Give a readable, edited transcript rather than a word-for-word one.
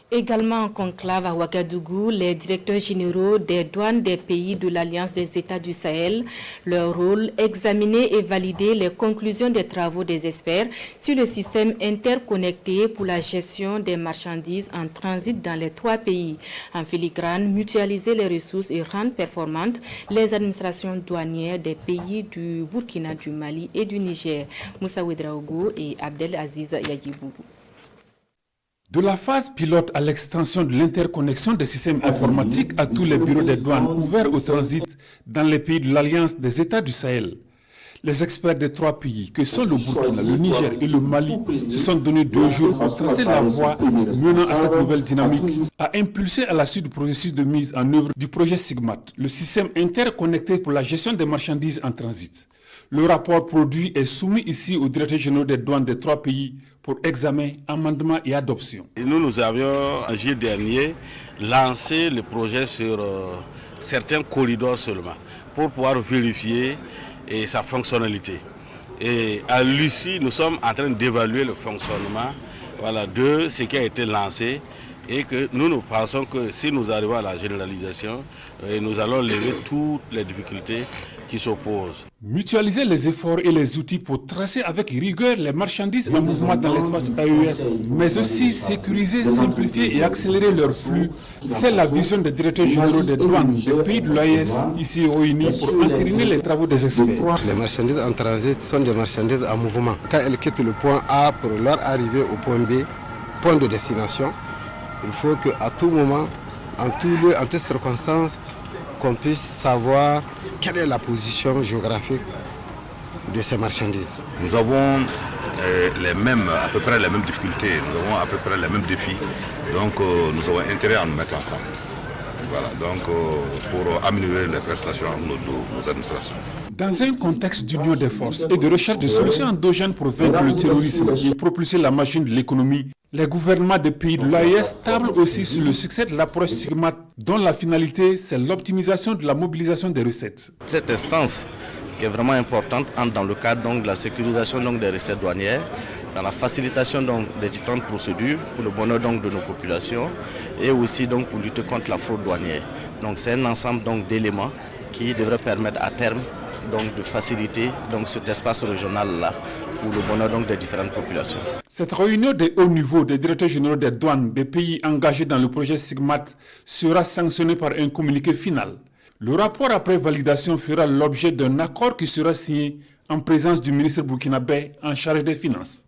Également en conclave à Ouagadougou, les directeurs généraux des douanes des pays de l'Alliance des États du Sahel, leur rôle, examiner et valider les conclusions des travaux des experts sur le système interconnecté pour la gestion des marchandises en transit dans les 3 pays. En filigrane, mutualiser les ressources et rendre performantes les administrations douanières des pays du Burkina, du Mali et du Niger. Moussa Ouedraogo et Abdel Aziz Yagibou. De la phase pilote à l'extension de l'interconnexion des systèmes informatiques à tous les bureaux des douanes ouverts au transit dans les pays de l'Alliance des États du Sahel, les experts des 3 pays, que sont le Burkina, le Niger et le Mali, se sont donné 2 jours pour tracer la voie menant à cette nouvelle dynamique, à impulser à la suite du processus de mise en œuvre du projet SIGMAT, le système interconnecté pour la gestion des marchandises en transit. Le rapport produit est soumis ici au directeur général des douanes des 3 pays pour examen, amendement et adoption. Nous avions, en juillet dernier, lancé le projet sur certains corridors seulement pour pouvoir vérifier sa fonctionnalité. Et à l'issue, nous sommes en train d'évaluer le fonctionnement de ce qui a été lancé et que nous pensons que si nous arrivons à la généralisation, nous allons lever toutes les difficultés qui s'opposent. Mutualiser les efforts et les outils pour tracer avec rigueur les marchandises en mouvement dans l'espace AES, mais aussi sécuriser, simplifier et accélérer leur flux. C'est la vision des directeurs généraux des douanes des pays de l'AES ici réunis pour entériner les travaux des experts. Les marchandises en transit sont des marchandises en mouvement. Quand elles quittent le point A pour leur arriver au point B, point de destination, il faut qu'à tout moment, en tout lieu, en toutes circonstances, qu'on puisse savoir quelle est la position géographique de ces marchandises. Nous avons à peu près les mêmes difficultés, nous avons à peu près les mêmes défis, donc nous avons intérêt à nous mettre ensemble. Voilà, donc pour améliorer les prestations de nos administrations. Dans un contexte d'union des forces et de recherche de solutions endogènes pour vaincre le terrorisme et propulser la machine de l'économie, les gouvernements des pays de l'AES tablent aussi sur le succès de l'approche SIGMAT, dont la finalité, c'est l'optimisation de la mobilisation des recettes. Cette instance qui est vraiment importante entre dans le cadre de la sécurisation des recettes douanières, dans la facilitation des différentes procédures pour le bonheur de nos populations et aussi pour lutter contre la fraude douanière. Donc c'est un ensemble d'éléments qui devrait permettre à terme de faciliter cet espace régional-là pour le bonheur des différentes populations. Cette réunion de haut niveau des directeurs généraux des douanes des pays engagés dans le projet SIGMAT sera sanctionnée par un communiqué final. Le rapport après validation fera l'objet d'un accord qui sera signé en présence du ministre burkinabé en charge des Finances.